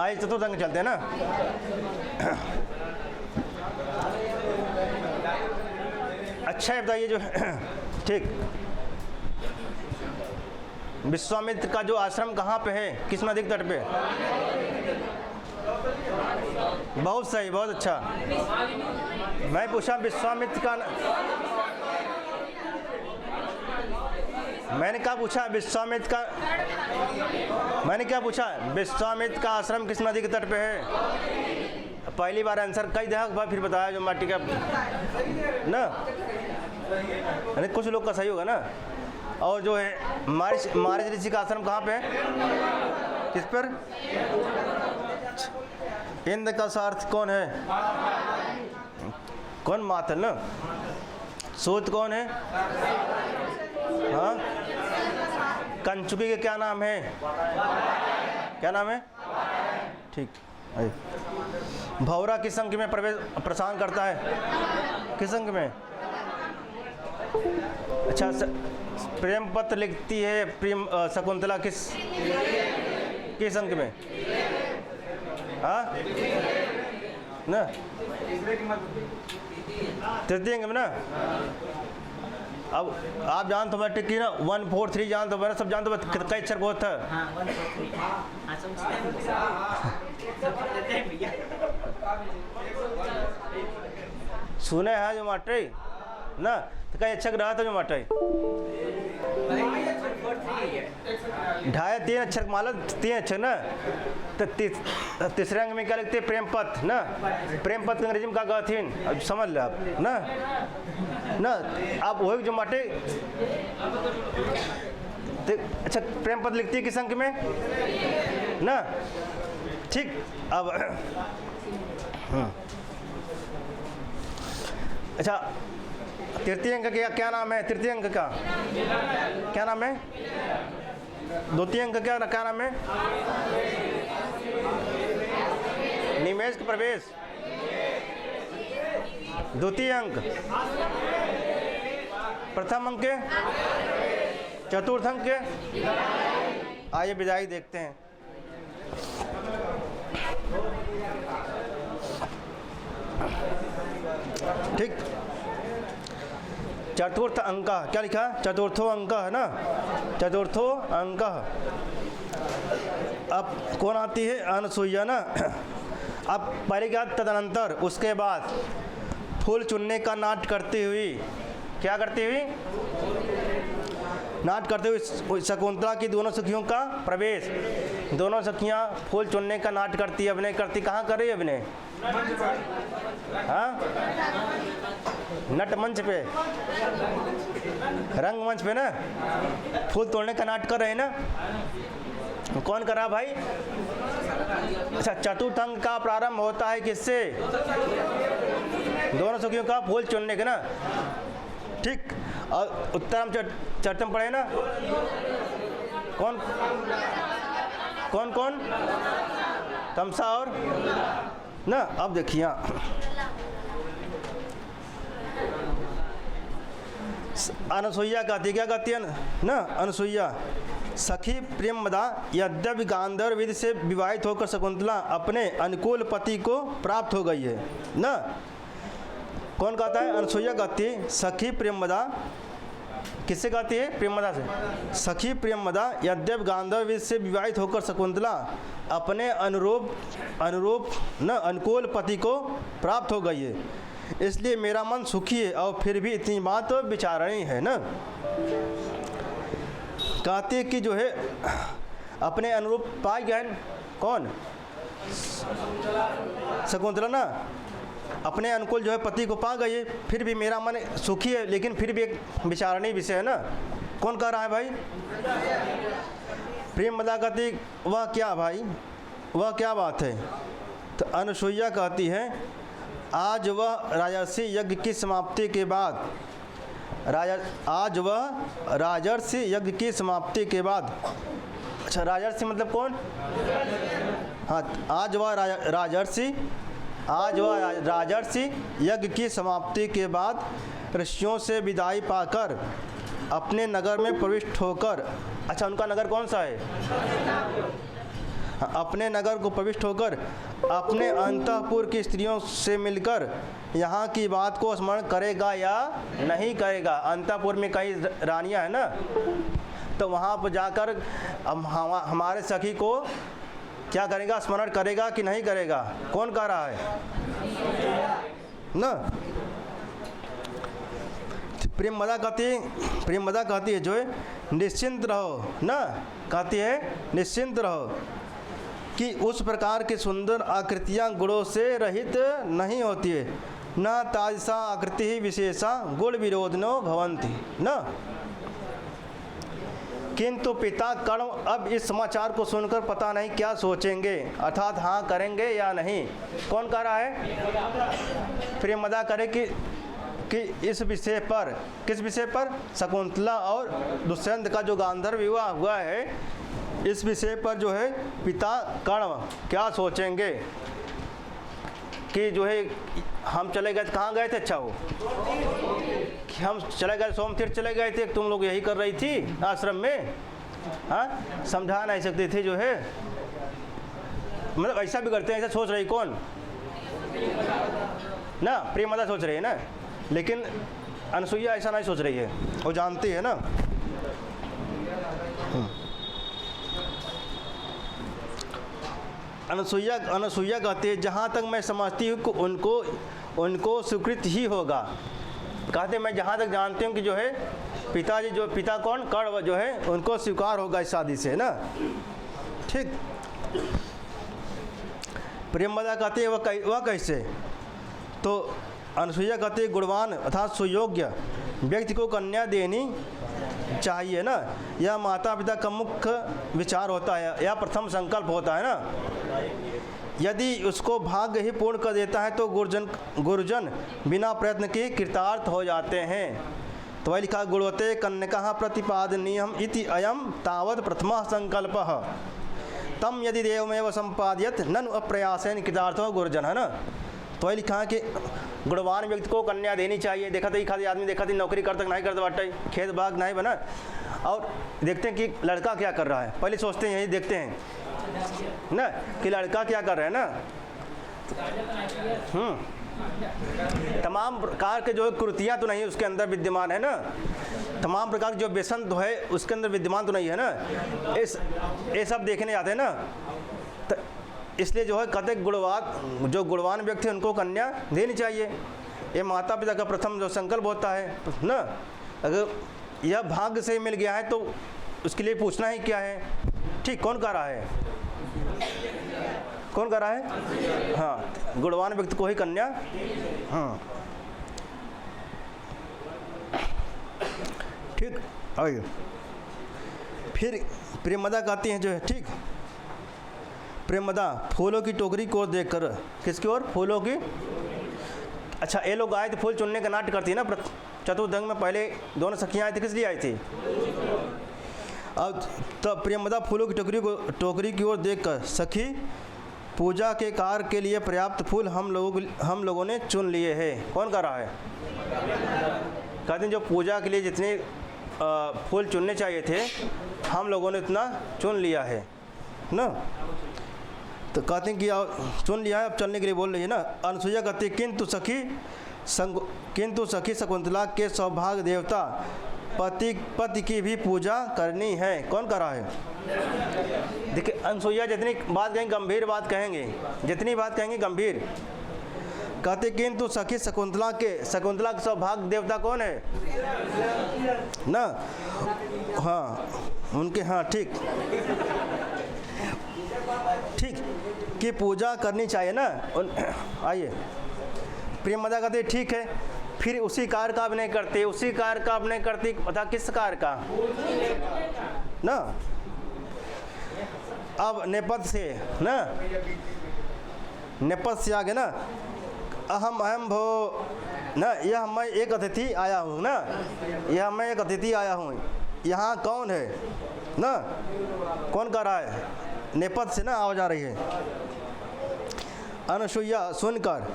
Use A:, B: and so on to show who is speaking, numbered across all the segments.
A: आज चतुर्थ अंक चलते हैं ना। अच्छा है, बताइए जो ठीक, विश्वामित्र का जो आश्रम कहाँ पे है, किस नदी के तट पे? बहुत सही, बहुत अच्छा। मैं पूछा विश्वामित्र का, मैंने क्या पूछा? विश्वामित्र का, मैंने क्या पूछा? विश्वामित्र का आश्रम किस नदी के तट पे है? पहली बार आंसर कई दफा फिर बताया जो माटी का ना, यानी कुछ लोग का सही होगा ना। और जो है मारिच ऋषि का आश्रम कहाँ पे है, किस पर? इंद्र का सार्थ कौन है? कौन? मातल ना। सूत कौन है? हाँ, कंचुकी के क्या नाम है? क्या नाम है? ठीक। भौरा किस अंक में प्रवेश प्रशांत करता है? किस अंक में? अच्छा, प्रेम पत्र लिखती है प्रेम शकुंतला किस अंक में? हाँ ना, तृतीय अंक में ना। अब आप जान तो मैं टिकी ना 1 4 3 जान तो मैं सब जान तो कई अक्षर बहुत था। सुने हैं जो माटे ना, तो कई अक्षर रहा था जो माटे 2.5 3 अक्षर माला 3 अक्षर ना। तो तीसरे अंग में क्या लिखते हैं? प्रेम पत्र ना। प्रेम पत्र अंग्रेजी में क्या कहते हैं? अब समझ लो आप ना, आप वही जो माटे। अच्छा, प्रेम पत्र लिखती है किस अंक में ना? ठीक। अब अच्छा, तृतीय अंक का क्या नाम है? तृतीय अंक का क्या नाम है? द्वितीय अंक क्या नाम है? निमेष का प्रवेश। द्वितीय अंक। प्रथम अंक के, चतुर्थ अंक के। आइए विदाई देखते हैं। ठीक, चतुर्थ अंक क्या लिखा? चतुर्थो अंक है ना, चतुर्थो अंक। अब कौन आती है? अनसुईया ना। अब पहले क्या? तदनंतर, उसके बाद फूल चुनने का नाट करती हुई, क्या करती हुई? नाट करते हुए शकुंतला की दोनों सखियों का प्रवेश। दोनों सखियां फूल चुनने का नाट करती, अभिनय करती। कहाँ कर रही है अभिनय? हाँ, नट मंच पे, रंग मंच पे ना, फूल तोड़ने का नाटक कर रहे हैं ना। कौन कर रहा भाई? अच्छा, चतुर्थ अंक का प्रारंभ होता है किससे? दोनों सखियों का फूल चुनने के ना। ठीक। और उत्तरम चर्चम पढ़े ना। कौन कौन कौन? तमसा और ना। अब देखिए, अनसुईया कहती, क्या कहती है ना? अनसुईया, सखी प्रेमदा यद्यपि गांधर्व विधि से विवाहित होकर शकुंतला अपने अनुकूल पति को प्राप्त हो गई है ना। कौन कहता है? अनसुईया कहती है। सखी प्रेमदा किससे कहती है? प्रेमदा से। सखी प्रेमदा यद्यपि गांधर्व विधि से विवाहित होकर शकुंतला अपने अनुरूप न अनुकूल पति को प्राप्त हो गई है, इसलिए मेरा मन सुखी है। और फिर भी इतनी बात तो विचारणी है ना। कहते कि जो है अपने अनुरूप पाई गए। कौन? शकुंतला ना, अपने अनुकूल जो है पति को पा गई है, फिर भी मेरा मन सुखी है, लेकिन फिर भी एक विचारणीय विषय है ना। कौन कह रहा है भाई? प्रेम मदा कहती, वह क्या भाई, वह क्या बात है? तो अनसुईया कहती है, आज वह राजर्षि यज्ञ की समाप्ति के बाद, आज वह राजर्षि यज्ञ की समाप्ति के बाद। अच्छा, राजर्षि मतलब कौन? हाँ, आज वह राजर्षि यज्ञ की समाप्ति के बाद ऋषियों से विदाई पाकर अपने नगर में प्रविष्ट होकर। अच्छा, उनका नगर कौन सा है? अपने नगर को प्रविष्ट होकर अपने अंतःपुर की स्त्रियों से मिलकर यहाँ की बात को स्मरण करेगा या नहीं करेगा। अंतःपुर में कई रानियाँ हैं ना, तो वहाँ पर जाकर हमारे सखी को क्या करेगा, स्मरण करेगा कि नहीं करेगा। कौन कह रहा है ना। प्रेमदा कहती है जो है निश्चिंत रहो ना, कहती है निश्चिंत रहो कि उस प्रकार की सुंदर आकृतियाँ गुणों से रहित नहीं होती है। न तादृशा आकृति ही विशेषा गुण विरोधनो भवन्ति न। किंतु पिता कर्ण अब इस समाचार को सुनकर पता नहीं क्या सोचेंगे, अर्थात हाँ करेंगे या नहीं। कौन कह रहा है, प्रेमदा करे कि इस विषय पर, किस विषय पर, शकुंतला और दुष्यंत का जो गांधर्व विवाह हुआ है, इस विषय पर जो है पिता कर्ण क्या सोचेंगे कि जो है हम चले गए, कहाँ गए थे, अच्छा हो कि हम चले गए सोमतीर्थ चले गए थे, तुम लोग यही कर रही थी आश्रम में, हाँ समझा नहीं सकते थे जो है, मतलब ऐसा भी करते हैं, ऐसा सोच रही कौन ना, प्रेमदा सोच रही है ना, लेकिन अनसुईया ऐसा नहीं सोच रही है, वो जानती है ना। अनसुईया कहती है जहाँ तक मैं समझती हूँ कि उनको स्वीकृत ही होगा। कहते मैं जहाँ तक जानती हूँ कि जो है पिताजी, जो पिता कौन, कर्ण जो है, उनको स्वीकार होगा इस शादी से ना। ठीक। प्रेमदा कहती है वह कैसे, तो अनसुईया कहती है गुणवान अर्थात सुयोग्य व्यक्ति को कन्या देनी चाहिए ना। यह माता पिता का मुख्य विचार होता है, यह प्रथम संकल्प होता है ना। यदि उसको भाग्य ही पूर्ण कर देता है तो गुरुजन बिना प्रयत्न के कृतार्थ हो जाते हैं। तो वही लिखा गुणवते कन्यका प्रतिपादनीयम इति अयम तावत् प्रथमा संकल्प तम यदि देवमेव संपादियत ननु अप्रयासेन कृतार्थो गुरुजन, है ना। तो वही लिखा है कि गुणवान व्यक्ति को कन्या देनी चाहिए। देखा था खाली आदमी, देखा थी नौकरी करता नहीं करता बाटे, खेत बाग नहीं बना, और देखते हैं कि लड़का क्या कर रहा है, पहले सोचते हैं यही देखते हैं ना कि लड़का क्या कर रहा है ना। तमाम प्रकार के जो कृतियाँ तो नहीं उसके अंदर विद्यमान है ना, तमाम प्रकार की जो व्यसन तो है उसके अंदर विद्यमान तो नहीं है ना, ये सब देखने आते हैं ना। तो इसलिए जो है कहते जो गुणवान व्यक्ति है उनको कन्या देनी चाहिए, ये माता पिता का प्रथम जो संकल्प होता है ना। अगर यह भाग्य से मिल गया है तो उसके लिए पूछना ही क्या है। ठीक। कौन कह रहा है, कौन कह रहा है, हाँ गुणवान व्यक्ति को ही कन्या। हाँ ठीक। आइए फिर प्रेमदा कहती हैं जो है, ठीक, प्रेमदा फूलों की टोकरी को देखकर, किसकी ओर, फूलों की। अच्छा ये लोग आए थे फूल चुनने का नाट्य करती है ना चतुर्दंग में, पहले दोनों सखियाँ आई थी, किस लिए आई थी। अब तब प्रेमदा फूलों की टोकरी की ओर देखकर, सखी पूजा के कार्य के लिए पर्याप्त फूल हम लोगों ने चुन लिए हैं। कौन कर रहा है, कहते हैं जो पूजा के लिए जितने फूल चुनने चाहिए थे हम लोगों ने इतना चुन लिया है ना। तो कहते हैं कि चुन लिया है, अब चलने के लिए बोल रही है ना। अनसुईया कहती है किंतु सखी शकुंतला के सौभाग्य देवता पति की भी पूजा करनी है। कौन कर रहा है, देखिए अनसुईया जितनी बात कहेंगे गंभीर बात कहेंगे, जितनी बात कहेंगे गंभीर। कहते किंतु सखी शकुंतला के सौभाग्य देवता कौन है ना, हाँ उनके, हाँ ठीक की पूजा करनी चाहिए ना। आइए प्रेमदा कहते ठीक है, फिर उसी कार्य का अभिनय करते, उसी कार्य का अभिनय करती, पता किस कार्य का ना। अब नेपथ्य से ना, नेपथ्य से आगे ना, अहम भो ना, यह मैं एक अतिथि आया हूँ ना, यह मैं एक अतिथि आया हूँ, यहाँ कौन है ना, कौन कर रहा है, नेपथ्य से ना आवाज आ रही है। अनसुईया सुनकर,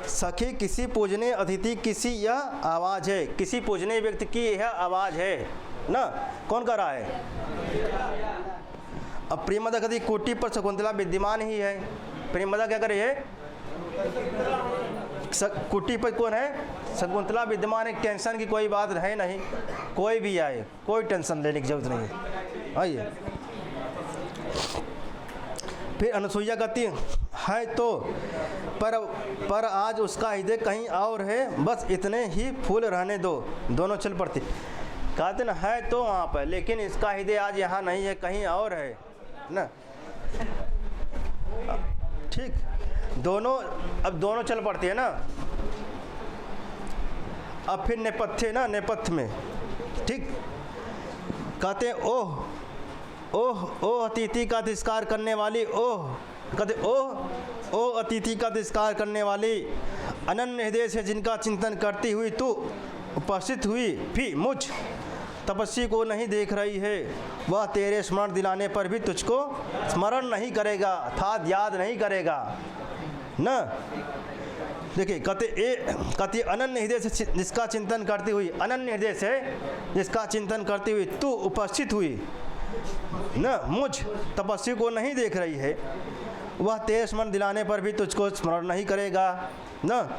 A: सखी किसी पूजनीय अतिथि किसी यह आवाज़ है, किसी पूजनीय व्यक्ति की यह आवाज़ है ना। कौन कर रहा है, अब प्रेमदा कहती कोटि पर शकुंतला विद्यमान ही है। प्रेमदा क्या करे है, कुटी पर कौन है, शकुंतला विद्यमान है। टेंशन की कोई बात है नहीं, कोई भी आए कोई टेंशन लेने की जरूरत नहीं है। आइए फिर अनुसुईया कहती है तो पर आज उसका हृदय कहीं और है, बस इतने ही फूल रहने दो। दोनों चल पड़ती, कहते ना है तो वहाँ पर, लेकिन इसका हृदय आज यहाँ नहीं है, कहीं और है ना। ठीक, दोनों अब दोनों चल पड़ती है ना। अब फिर नेपथ्य ना, नेपथ्य में ठीक कहते हैं ओह ओह ओह अतिथि का तिरस्कार करने वाली, ओह कहते ओह ओह अतिथि का तिरस्कार करने वाली, अनन्य हृदय से जिनका चिंतन करती हुई तू उपस्थित हुई भी मुझ तपस्वी को नहीं देख रही है, वह तेरे स्मरण दिलाने पर भी तुझको स्मरण नहीं करेगा, अर्थात याद नहीं करेगा न। देखिए कहते अनन्य हृदय से जिसका चिंतन करती हुई, अनन्य हृदय से जिसका चिंतन करती हुई तू उपस्थित हुई न, मुझ तपस्वी को नहीं देख रही है, वह तेरे स्मरण दिलाने पर भी तुझको स्मरण नहीं करेगा न।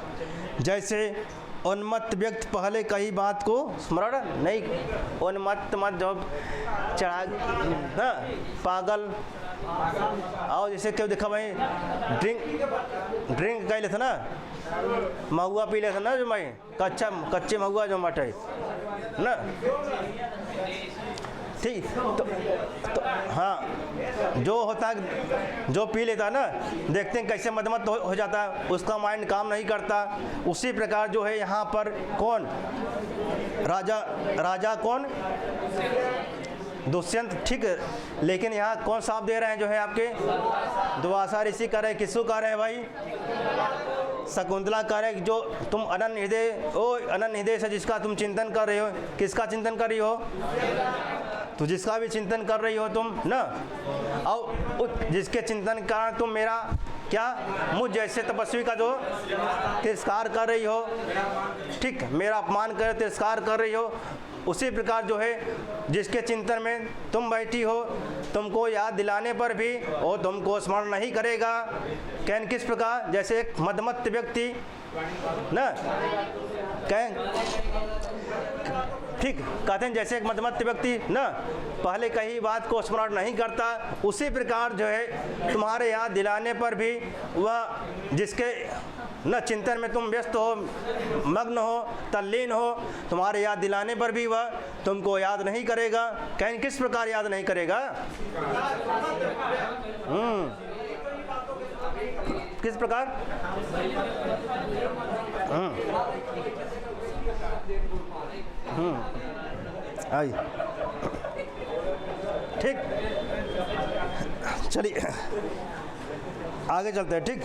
A: जैसे उन्मत्त व्यक्ति पहले कही बात को स्मरण नहीं, उन्मत्त मत जो चढ़ा ना पागल, और जैसे क्यों देखा भाई ड्रिंक कर लेते ना, महुआ पी लेते ना जो भाई, कच्चे महुआ जो मटे ना, ठीक तो हाँ, जो होता है जो पी लेता ना, देखते हैं कैसे मदमत हो जाता है, उसका माइंड काम नहीं करता। उसी प्रकार जो है यहाँ पर कौन राजा कौन दुष्यंत, ठीक है। लेकिन यहाँ कौन साफ दे रहे हैं जो है आपके दुर्वासा ऋषि कर रहे हैं, किसको कर रहे हैं भाई, शकुंतला कर रहे हैं। जो तुम अनन्य हृदय, ओ अनन्य हृदय से जिसका तुम चिंतन कर रहे हो, किसका चिंतन कर रही हो, तो जिसका भी चिंतन कर रही हो तुम ना, और जिसके चिंतन के कारण तुम मेरा क्या मुझ जैसे तपस्वी का जो तिरस्कार कर रही हो, ठीक, मेरा अपमान कर तिरस्कार कर रही हो, उसी प्रकार जो है जिसके चिंतन में तुम बैठी हो, तुमको याद दिलाने पर भी वो तुमको स्मरण नहीं करेगा। कैन किस प्रकार, जैसे एक मदमत्त व्यक्ति ना, कैन ठीक कहते हैं जैसे एक मदमत्त व्यक्ति ना पहले कही बात को स्मरण नहीं करता, उसी प्रकार जो है तुम्हारे याद दिलाने पर भी वह जिसके न चिंतन में तुम व्यस्त हो, मग्न हो, तल्लीन हो, तुम्हारे याद दिलाने पर भी वह तुमको याद नहीं करेगा। कहीं किस प्रकार याद नहीं करेगा, किस प्रकार, आई ठीक, चलिए आगे चलते हैं। ठीक,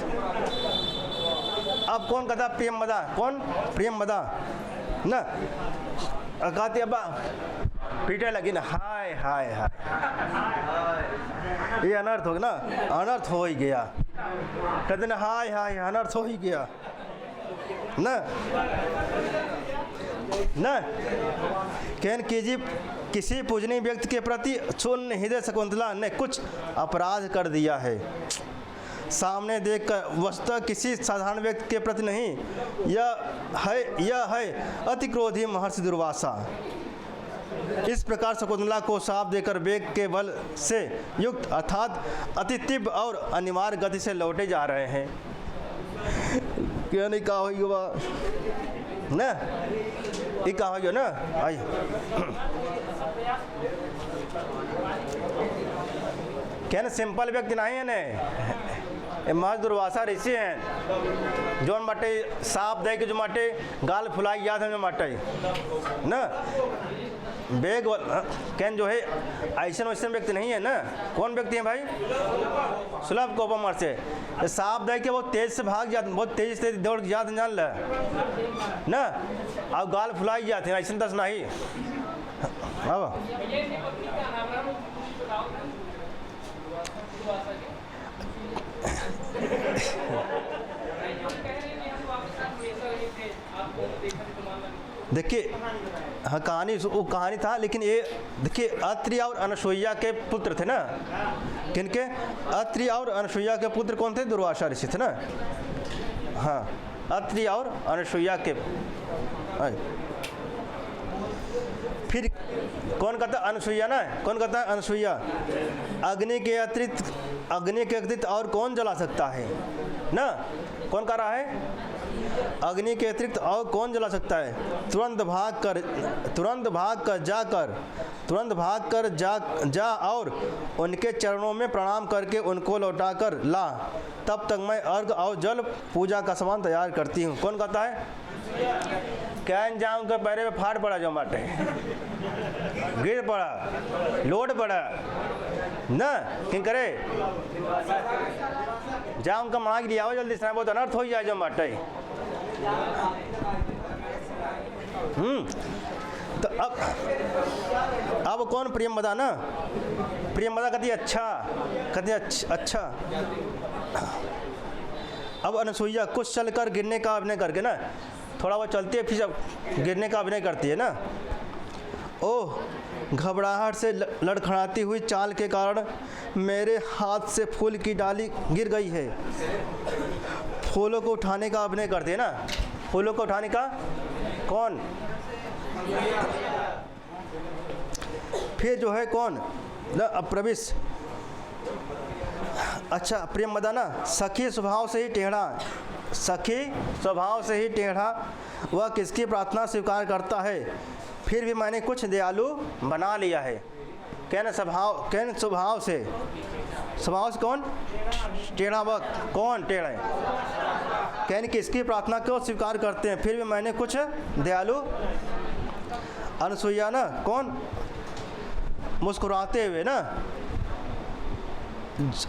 A: अब कौन कहता प्रियमदा, कौन प्रियमदा ना, कहती अब्बा पीटे लगी ना, हाय हाय हाय, ये अनर्थ हो गया ना, अनर्थ हो ही गया, कहते ना हाय हाय अनर्थ हो ही गया ना ना। कहन कीजिए किसी पूजनीय व्यक्ति के प्रति शून्य हृदय शकुंतला ने कुछ अपराध कर दिया है, सामने देखकर वस्तुतः किसी साधारण व्यक्ति के प्रति नहीं, यह है अति क्रोधी महर्षि दुर्वासा। इस प्रकार शकुंतला को शाप देकर वेग के बल से युक्त अर्थात अति तीव्र और अनिवार्य गति से लौटे जा रहे हैं। क्या नहीं कहा होगा ना, ये कहा होगा ना, आइए क्या ना सिंपल व्यक्ति नहीं है ने, महर्षि दुर्वासा ऋषि हैं जो मटे साफ दे के जो मटे गाल फुलाई याद है जो मटे ना, बेग कैन जो है ऐसा वैसे व्यक्ति नहीं है ना। कौन व्यक्ति है भाई, सुलभ कोपमर से साफ दे के बहुत तेज से भाग जाते, बहुत तेज से दौड़ जाते जान ल ना, और गाल फुलाई जाते हैं, ऐसा दस नहीं। अब देखिए हाँ कहानी वो कहानी था, लेकिन ये देखिए अत्रि और अनसुईया के पुत्र थे ना। किनके? अत्रि और अनसुईया के पुत्र कौन थे? दुर्वासा ऋषि थे ना। हाँ, अत्रि और अनसुईया के। फिर कौन कहता है? अनसुईया ना। कौन कहता है? अनसुईया। अग्नि के अतिरिक्त और कौन जला सकता है ना? कौन कह रहा है? अग्नि के अतिरिक्त और कौन जला सकता है? तुरंत भाग कर जा और उनके चरणों में प्रणाम करके उनको लौटा कर ला, तब तक मैं अर्घ और जल पूजा का सामान तैयार करती हूँ। कौन कहता है? कैन जाऊँ के पैरे में फाड़ पड़ा, जो माटे गिर पड़ा, लोड पड़ा ना, किन करे जाऊँ का मांग लिया हो जल्दी से, बहुत अनर्थ हो जाए जो माटे। तो अब कौन? प्रियंवदा ना। प्रियंवदा कहती अच्छा। अब अनसुईया कुछ चलकर गिरने का अभिनय करके ना, थोड़ा बहुत चलती है फिर जब गिरने का अभिनय करती है ना। ओह, घबराहट से लड़खड़ाती हुई चाल के कारण मेरे हाथ से फूल की डाली गिर गई है। फूलों को उठाने का अभिनय करते हैं ना। फूलों को उठाने का कौन? फिर जो है कौन? प्रविश। अच्छा, प्रियंवदा ना सखी स्वभाव से ही टेढ़ा वह किसकी प्रार्थना स्वीकार करता है, फिर भी मैंने कुछ दयालु बना लिया है। कहना स्वभाव से कौन टेढ़ा? वह कौन टेढ़ा है? कहने किसकी प्रार्थना को स्वीकार करते हैं, फिर भी मैंने कुछ दयालु। अनसुईया ना कौन? मुस्कुराते हुए ना।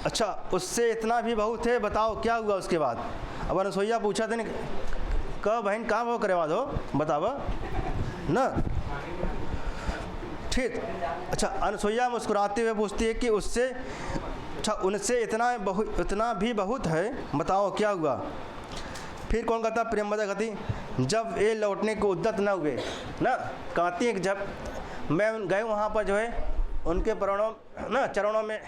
A: अच्छा, उससे इतना भी बहुत है, बताओ क्या हुआ उसके बाद? अब अनसुईया पूछा था कब बहन कहाँ वो करवा दो, बतावा ना। ठीक। अच्छा, अनसुईया मुस्कुराते हुए पूछती है कि उससे अच्छा उनसे इतना भी बहुत है, बताओ क्या हुआ? फिर कौन कहता? प्रियंवदा कहती जब ये लौटने को उद्यत न हुए ना, कहती है कि जब मैं गए वहाँ पर जो है उनके चरणों में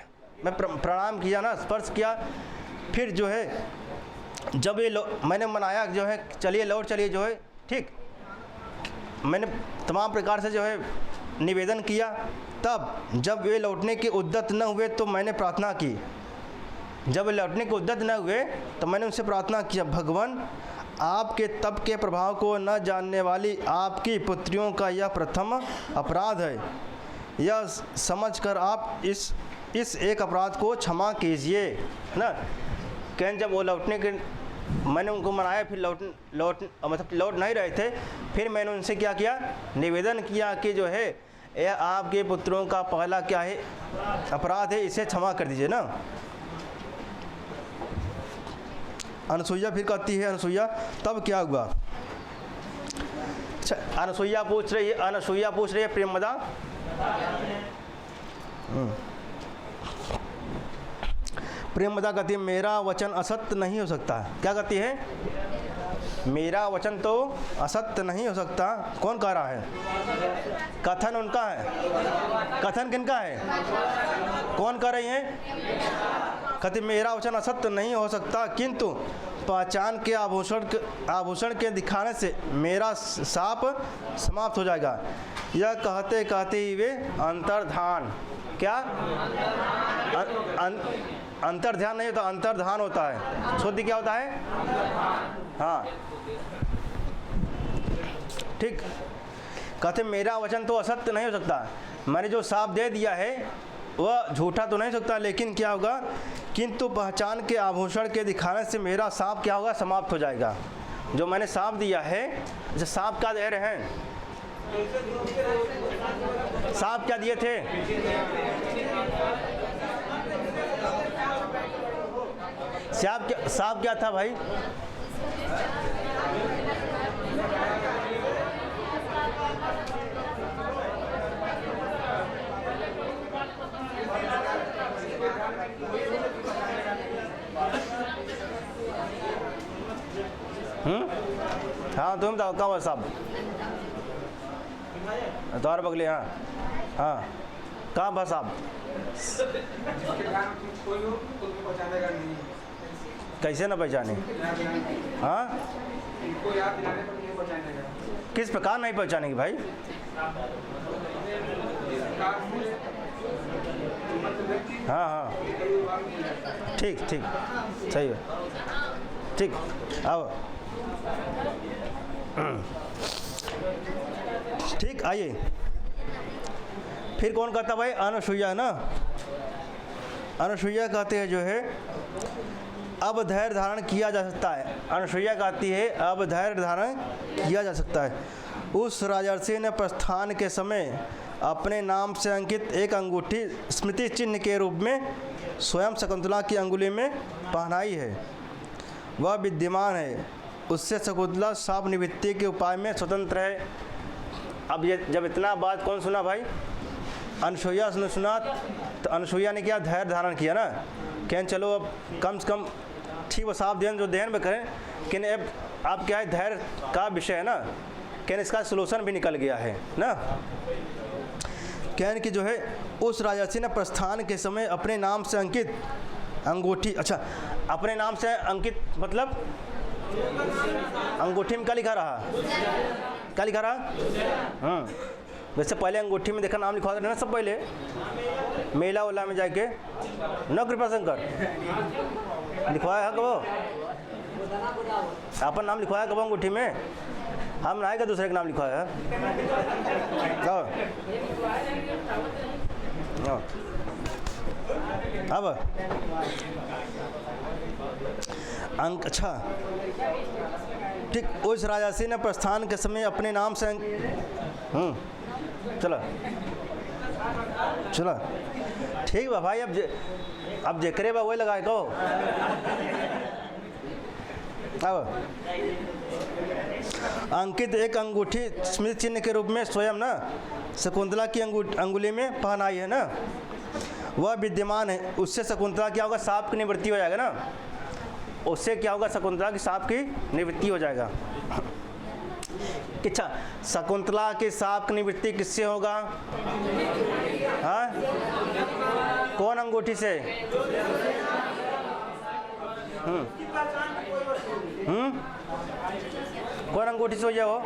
A: मैं प्रणाम किया ना, स्पर्श किया, फिर जो है जब ये मैंने मनाया जो है चलिए लौट चलिए जो है, ठीक, मैंने तमाम प्रकार से जो है निवेदन किया, तब जब वे लौटने के उद्यत न हुए तो मैंने प्रार्थना की। जब वे लौटने के उद्यत न हुए तो मैंने उनसे प्रार्थना किया, भगवान आपके तप के प्रभाव को न जानने वाली आपकी पुत्रियों का यह प्रथम अपराध है। यह समझकर आप इस एक अपराध को क्षमा कीजिए ना। कहन जब वो लौटने के मैंने उनको मनाया, फिर लौट नहीं रहे थे, फिर मैंने उनसे क्या किया? निवेदन किया कि जो है यह आपके पुत्रों का पहला क्या है अपराध है, इसे क्षमा कर दीजिए ना। अनसुईया फिर कहती है, अनसुईया तब क्या हुआ? अच्छा, अनसुईया पूछ रही है प्रियंवदा प्रियंवदा कहती है मेरा वचन असत्य नहीं हो सकता। क्या कहती है? मेरा वचन तो असत्य नहीं हो सकता। कौन कह रहा है? कथन उनका है। कथन किनका है? कौन कह रही है? कहती मेरा वचन असत्य नहीं हो सकता, किंतु पहचान के आभूषण के दिखाने से मेरा शाप समाप्त हो जाएगा। यह कहते कहते ही वे अंतर्धान, क्या अंतर्ध्यान नहीं होता, अंतर्धान होता है। शुद्धि क्या होता है? हाँ, ठीक। कहते मेरा वचन तो असत्य नहीं हो सकता, मैंने जो शाप दे दिया है वह झूठा तो नहीं हो सकता, लेकिन क्या होगा? किंतु पहचान के आभूषण के दिखाने से मेरा शाप क्या होगा? समाप्त हो जाएगा। जो मैंने शाप दिया है, जो शाप क्या दे रहे हैं? शाप क्या दिए थे? शाप क्या था भाई? हाँ तुम बताओ क्या हुआ साहब? द्वार बगले, हाँ हाँ। कहाँ बस आप कैसे ना पहचाने? हाँ, किस प्रकार नहीं पहचानेंगे भाई? हाँ हाँ, ठीक ठीक, सही है, ठीक। आओ, ठीक, आइए। फिर कौन कहता भाई? अनुसुईया ना। अनुसुईया कहते हैं जो है अब धैर्य धारण किया जा सकता है। अनुसुईया कहती है अब धैर्य धारण किया जा सकता है। उस राजर्षि ने प्रस्थान के समय अपने नाम से अंकित एक अंगूठी स्मृति चिन्ह के रूप में स्वयं शकुंतला की अंगुली में पहनाई है। वह विद्यमान है, उससे शकुंतला शाप निवृत्ति के उपाय में स्वतंत्र है। अब ये जब इतना बात कौन सुना भाई? अनुसुईया ने सुना। तो अनुसुईया ने क्या? धैर्य धारण किया ना। कहें चलो अब कम से कम ठीक बस आप ध्यान जो ध्यान में करें कि अब आप क्या है, धैर्य का विषय है ना, कहने इसका सलूशन भी निकल गया है ना। कहने कि जो है उस राजर्षि ने प्रस्थान के समय अपने नाम से अंकित अंगूठी, अच्छा अपने नाम से अंकित मतलब अंगूठी में क्या लिखा रहा? क्या लिखा रहा? हाँ, वैसे पहले अंगूठी में देखा नाम लिखवा देना सब पहले, मेला ओला में जाके न कृपा शंकर लिखवाया है कबो? अपन नाम लिखवाया कबो अंगूठी में? हम ना का दूसरे का नाम लिखवाया है। अब अंक, अच्छा ठीक। उस राजर्षि ने प्रस्थान के समय अपने नाम से चलो चलो ठीक बा भाई। अब जेकरे बा वही लगाए को। अब अंकित एक अंगूठी स्मृति चिन्ह के रूप में स्वयं ना शकुंतला की अंगुली में पहनाई है ना। वह विद्यमान है, उससे शकुंतला क्या होगा? शाप की निवृत्ति हो जाएगा ना। उससे क्या होगा? शकुंतला की शाप की निवृत्ति हो जाएगा। अच्छा, शकुंतला के शाप की निवृत्ति किससे होगा? हाँ, कौन अंगूठी से? कौन अंगूठी से हो जाए? वो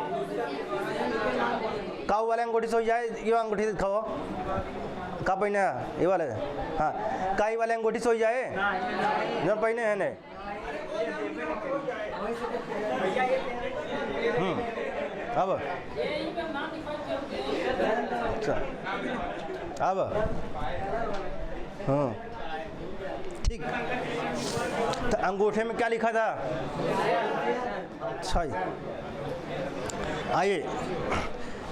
A: काऊ वाले अंगूठी से हो जाए। ये अंगूठी दिखाओ, का पहने? ये वाले, हाँ, काई वाले अंगूठी से हो जाए जो पहने हैं ने। अब अच्छा, अब हाँ ठीक। तो अंगूठे में क्या लिखा था? अच्छा, आइए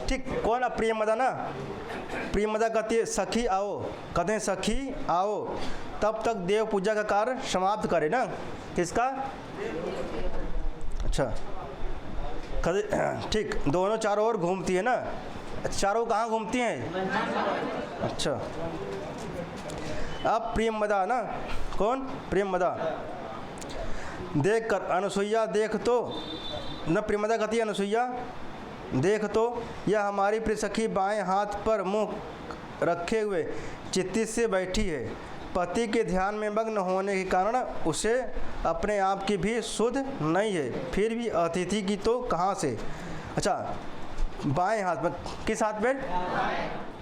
A: ठीक। कौन? प्रियमदा ना। प्रियमदा कहती है सखी आओ, कहते हैं सखी आओ, तब तक देव पूजा का कार्य समाप्त करे ना। किसका? अच्छा ठीक। दोनों चारों ओर घूमती है ना। चारों कहाँ घूमती हैं? अच्छा, अब प्रियमदा ना। कौन? प्रियमदा। देख कर अनुसुईया देख तो न, प्रियमदा कहती है अनुसुईया देख तो यह हमारी प्रिय सखी बाएं हाथ पर मुंह रखे हुए चित्ती से बैठी है। पति के ध्यान में मग्न होने के कारण उसे अपने आप की भी सुध नहीं है, फिर भी अतिथि की तो कहाँ से। अच्छा, बाएं हाथ पर, किस हाथ पर?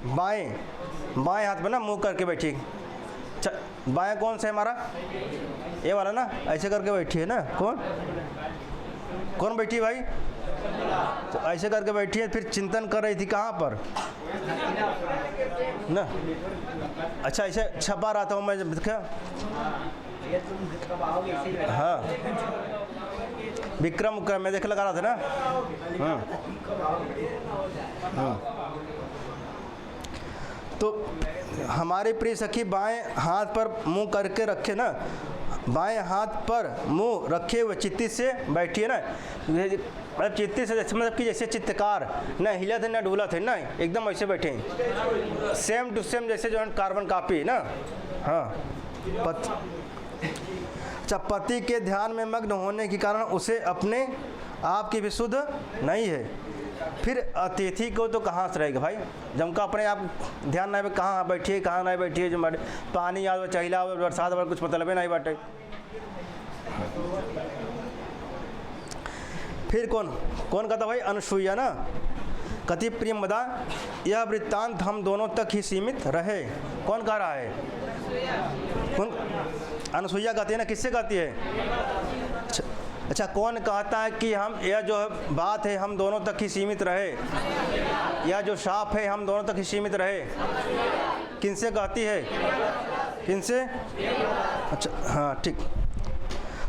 A: बाएं हाथ पर ना मुंह करके बैठी। अच्छा, बाएं कौन सा है हमारा? ये वाला ना, ऐसे करके बैठी है ना। कौन बैठी भाई? तो ऐसे करके बैठी है, फिर चिंतन कर रही थी कहाँ पर ना। अच्छा, ऐसे छपा रहा था मैं जब देखा। हाँ, विक्रम मैं देख लगा रहा था ना। तो हमारी प्रिय सखी बाएं हाथ पर मुंह करके रखे ना, बाएं हाथ पर मुंह रखे हुए चित्ती से बैठी है ना। मतलब चित्ती से मतलब कि जैसे चित्रकार न हिला थे न डोला थे ना, एकदम ऐसे बैठे हैं, सेम टू सेम जैसे जो है कार्बन कॉपी ना। हाँ, पति के ध्यान में मग्न होने के कारण उसे अपने आप की भी सुध नहीं है, फिर अतिथि को तो कहाँ से रहेगा भाई, जब का अपने आप ध्यान नहीं कहाँ बैठिए कहाँ नहीं बैठिए, जो पानी आवे चाहिए आवे बरसात आवे कुछ मतलब नहीं बाटे। फिर कौन कौन कहता भाई, अनुसूया ना, कति प्रियमदा यह वृत्तांत हम दोनों तक ही सीमित रहे। कौन कह रहा है, कौन, अनुसूया कहती है ना, किससे कहती है? अच्छा कौन कहता है कि हम यह जो बात है हम दोनों तक ही सीमित रहे, यह जो शाप है हम दोनों तक ही सीमित रहे, किनसे कहती है, किनसे? अच्छा हाँ ठीक।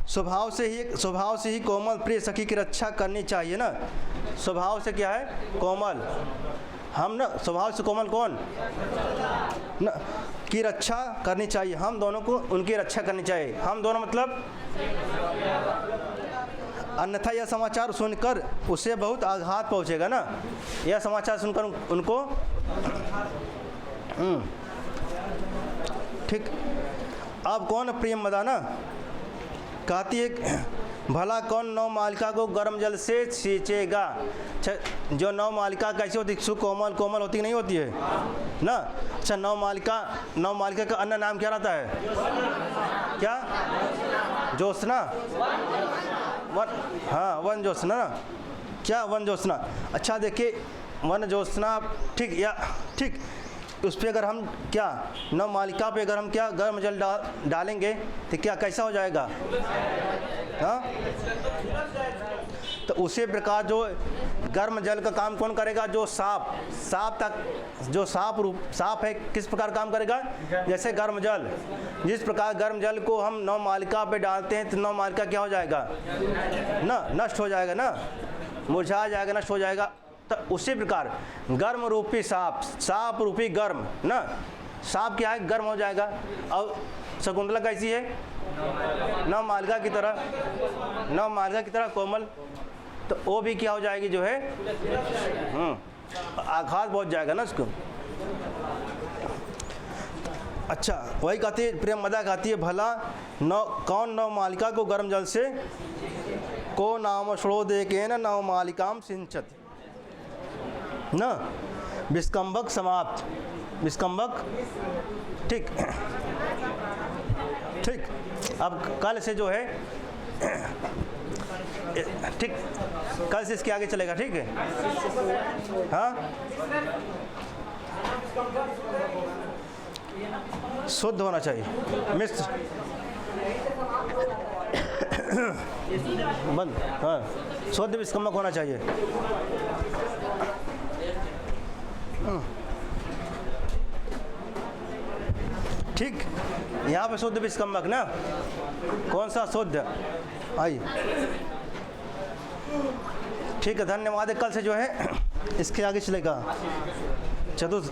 A: स्वभाव से ही कोमल प्रिय सखी की रक्षा करनी चाहिए ना। स्वभाव से क्या है, कोमल, हम ना स्वभाव से कोमल कौन ना की रक्षा करनी चाहिए, हम दोनों को उनकी रक्षा करनी चाहिए। हम दोनों मतलब अन्यथा यह समाचार सुनकर उसे बहुत आघात पहुंचेगा ना, यह समाचार सुनकर उनको ठीक। अब कौन प्रियमदा ना कहती है, भला कौन नवमालिका को गर्म जल से सींचेगा। जो नवमालिका कैसी होती, सुकोमल कोमल होती नहीं होती है ना। अच्छा नवमालिका का अन्य नाम क्या रहता है, क्या? ज्योत्सना, हाँ वन ज्योत्सना ना, क्या वन ज्योत्सना। अच्छा देखिए वन ज्योत्सना ठीक, या ठीक उस पर अगर हम क्या नवमालिका पे अगर हम क्या गर्म जल डालेंगे तो क्या कैसा हो जाएगा, हाँ? तो उसी प्रकार जो गर्म जल का काम कौन करेगा, जो साफ तक जो साफ है किस प्रकार काम करेगा, जैसे गर्म जल, जिस प्रकार गर्म जल को हम नवमालिका पे डालते हैं तो नवमालिका क्या हो जाएगा ना, नष्ट हो जाएगा ना, मुरझा जाएगा, नष्ट हो जाएगा। तो उसी प्रकार गर्म रूपी साप रूपी गर्म ना, साप क्या है, गर्म हो जाएगा। और शकुंतला कैसी है, नवमालिका की तरह कोमल, तो वो भी क्या हो जाएगी जो है, आघात बहुत जाएगा ना उसको। अच्छा वही कहती है प्रियमदा कहती है, भला कौन नवमालिका को गर्म जल से को नाम श्रो दे के न नवमालिकाम सिंचत ना। विस्कंभक समाप्त, विस्कंभक ठीक ठीक। अब कल से जो है ठीक, कल से इसके आगे चलेगा, ठीक है हाँ। शुद्ध होना चाहिए, मिश्र बंद, हाँ शुद्ध विस्कंभक होना चाहिए। ठीक, यहाँ पे शुद्ध विस्कंभक ना, कौन सा शुद्ध, आइए ठीक है, धन्यवाद। कल से जो है इसके आगे चलेगा चतुर्थ